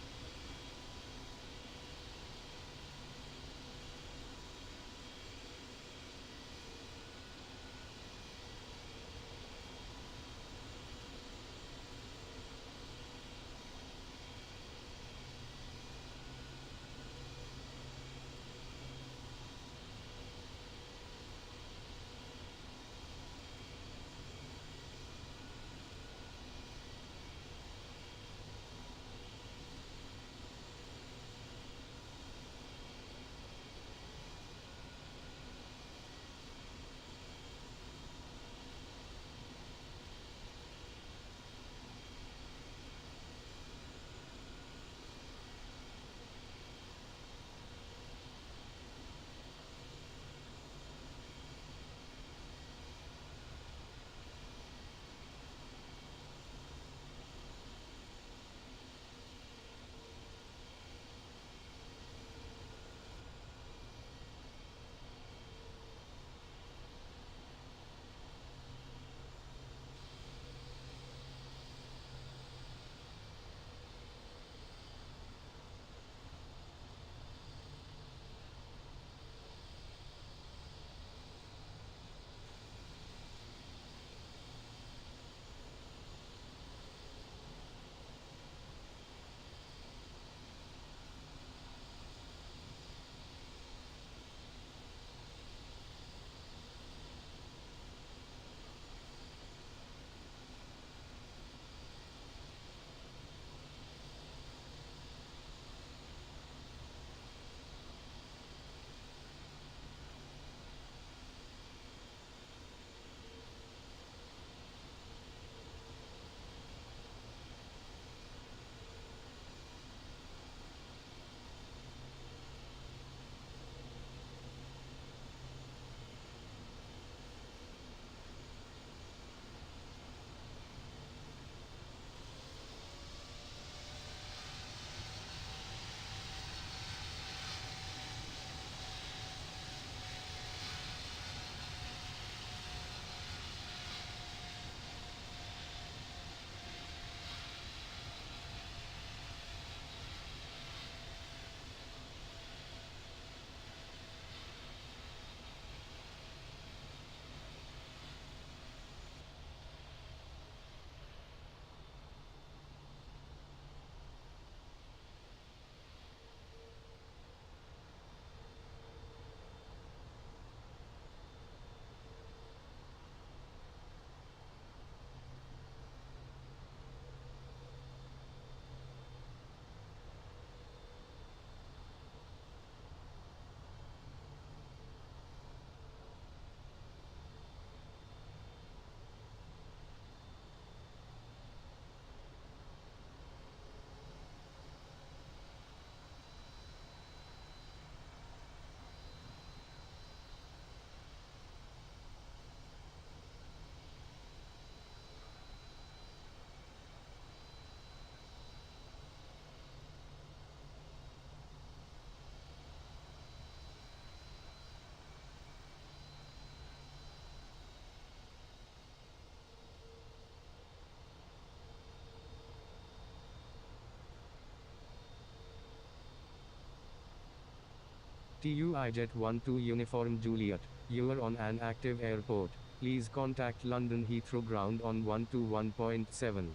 TUI Jet 12 Uniform Juliet, you are on an active airport. Please contact London Heathrow ground on 121.7.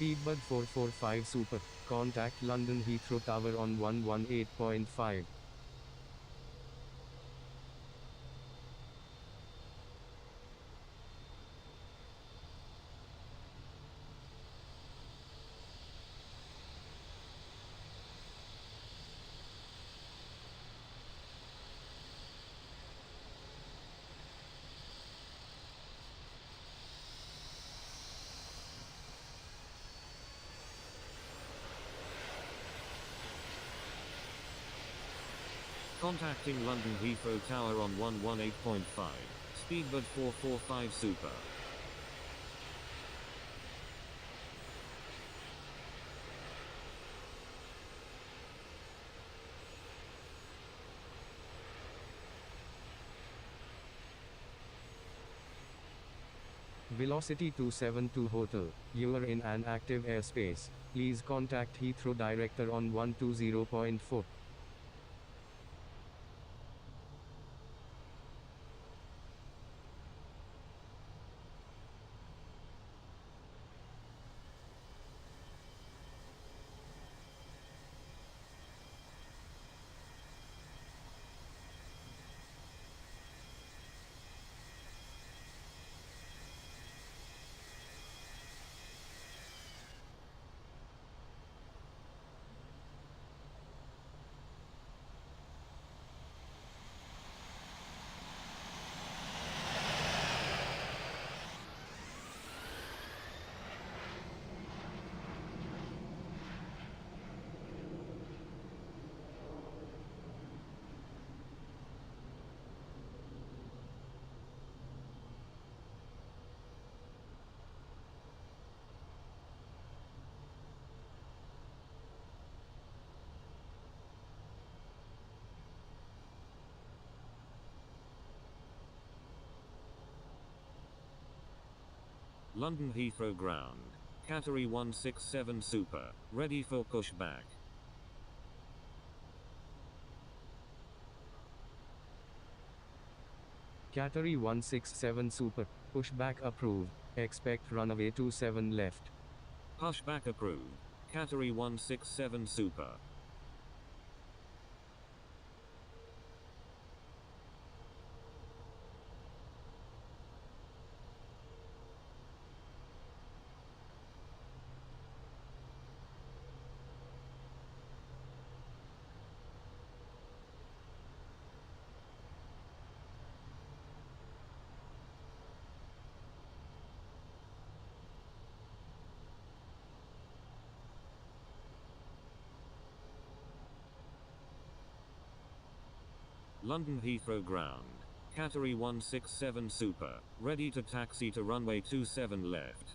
Speedbird 445 Super. Contact London Heathrow Tower on 118.5. Contacting London Heathrow Tower on 118.5. Speedbird 445 Super. Velocity 272 Hotel. You are in an active airspace. Please contact Heathrow Director on 120.4. London Heathrow Ground. Category 167 Super. Ready for pushback. Category 167 Super. Pushback approved. Expect runway 27 left. Pushback approved. Category 167 Super. London Heathrow Ground. Category 167 Super. Ready to taxi to runway 27 left.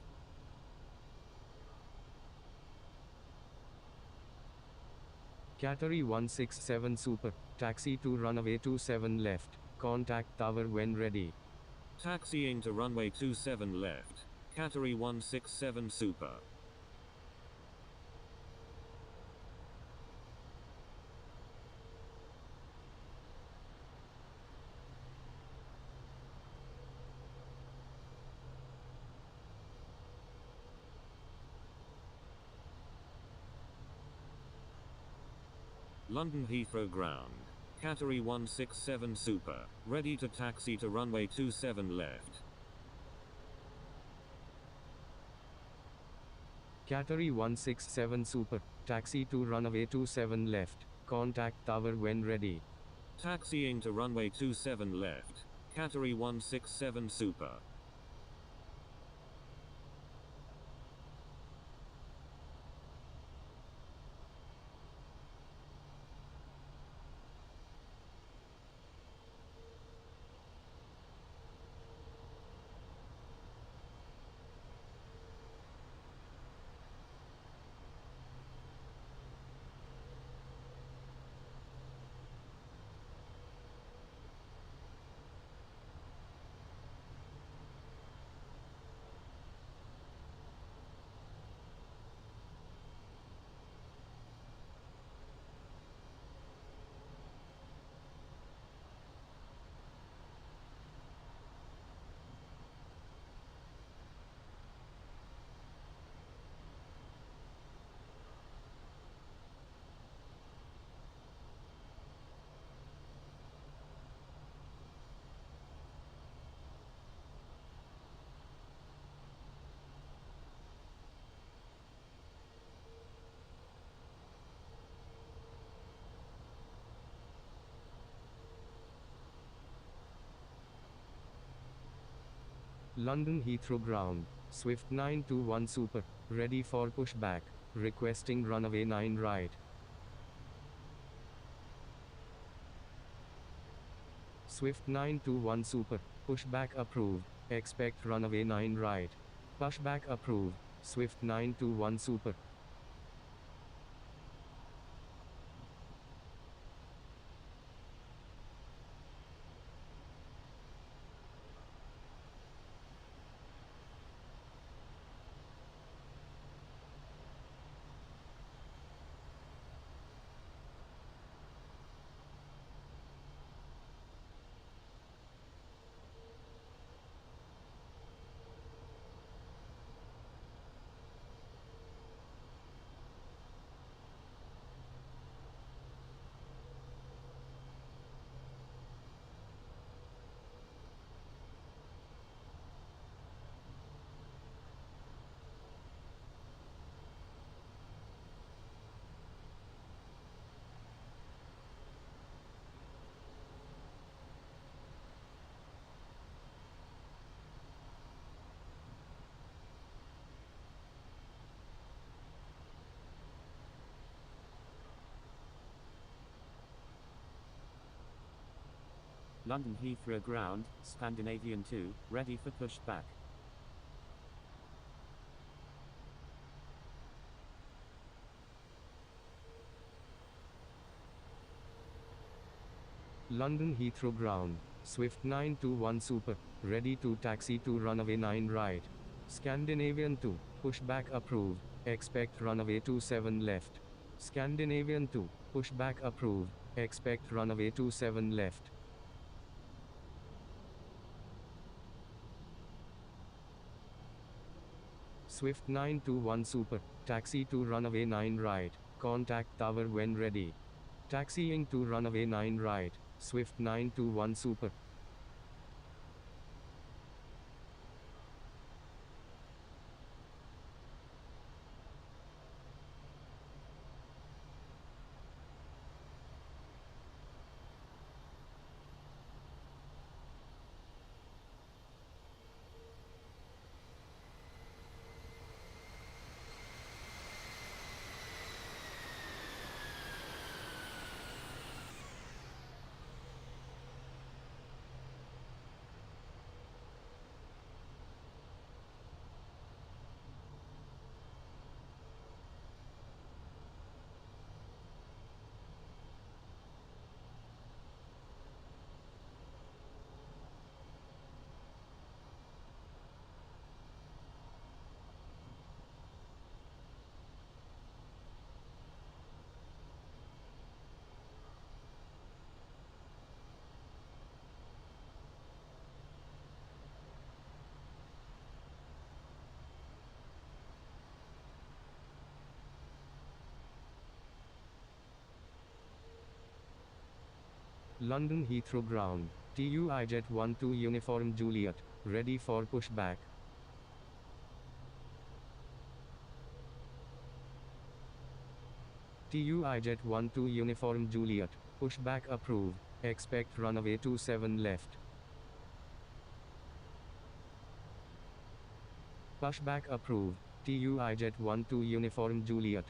Category 167 Super. Taxi to runway 27 left. Contact tower when ready. Taxiing to runway 27 left. Category 167 Super. London Heathrow Ground. Category 167 Super. Ready to taxi to runway 27 left. Category 167 Super. Taxi to runway 27 left. Contact tower when ready. Taxiing to runway 27 left. Category 167 Super. London Heathrow ground, Swift 921 Super, ready for pushback, requesting runway 9 right. Swift 921 Super, pushback approved, expect runway 9 right. Pushback approved, Swift 921 Super. London Heathrow ground, Scandinavian 2, ready for pushback. London Heathrow ground, Swift 921 Super, ready to taxi to runway 9 right. Scandinavian 2, pushback approved, expect runway 27 left. Scandinavian 2, pushback approved, expect runway 27 left. Swift 921 Super, taxi to runway 9 right, contact tower when ready. Taxiing to runway 9 right, Swift 921 Super. London Heathrow ground, TUI Jet 12 Uniform Juliet, ready for pushback. TUI Jet 12 Uniform Juliet, pushback approved, expect runway 27 left. Pushback approved, TUI Jet 12 Uniform Juliet.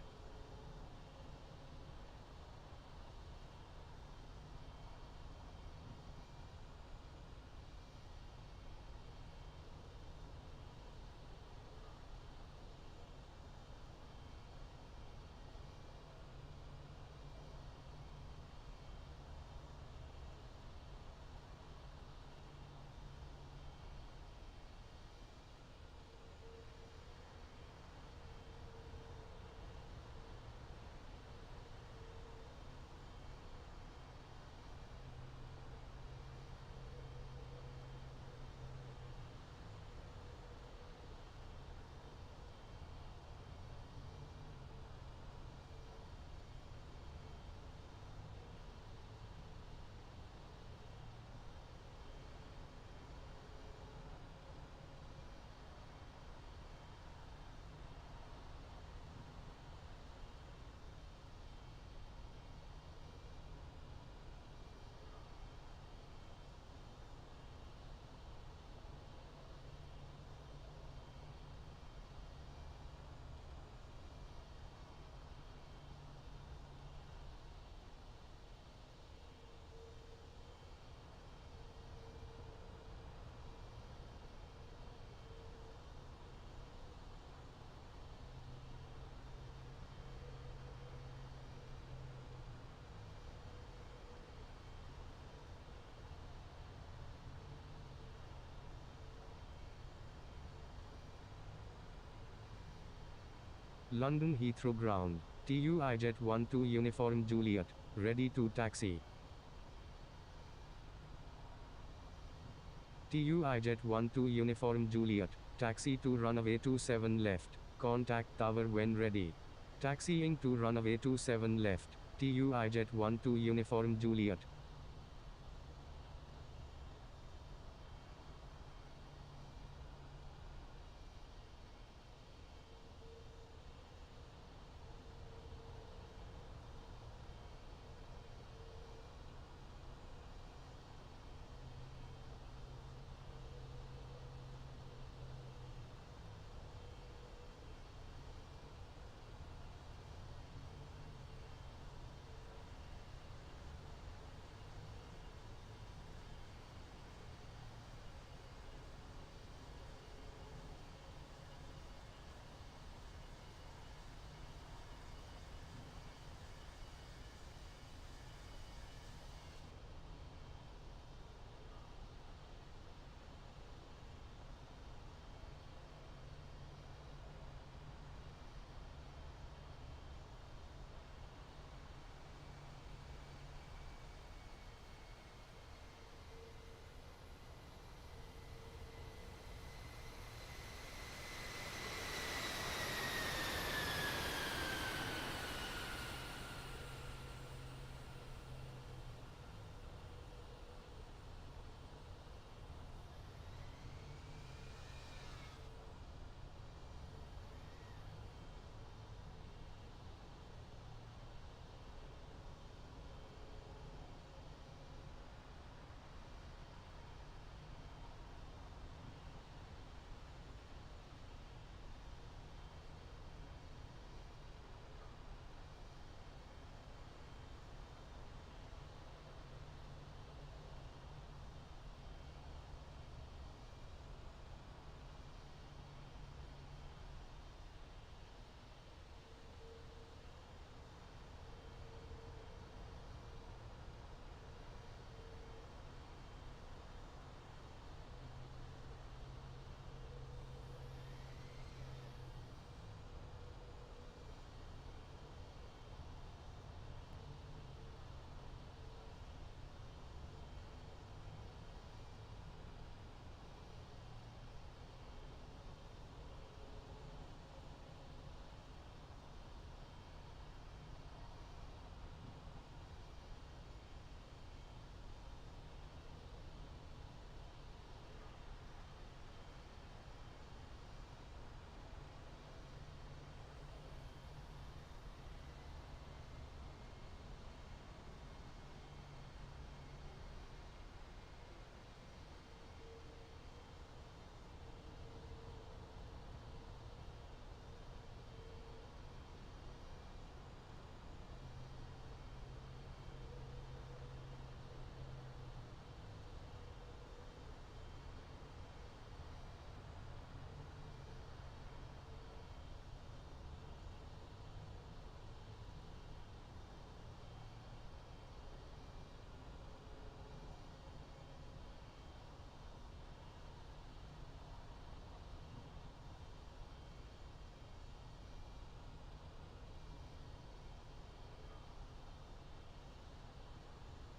London Heathrow Ground, TUI Jet 12 Uniform Juliet, ready to taxi. TUI Jet 12 Uniform Juliet, taxi to runway 27 left, contact tower when ready. Taxiing to runway 27 left, TUI Jet 12 Uniform Juliet,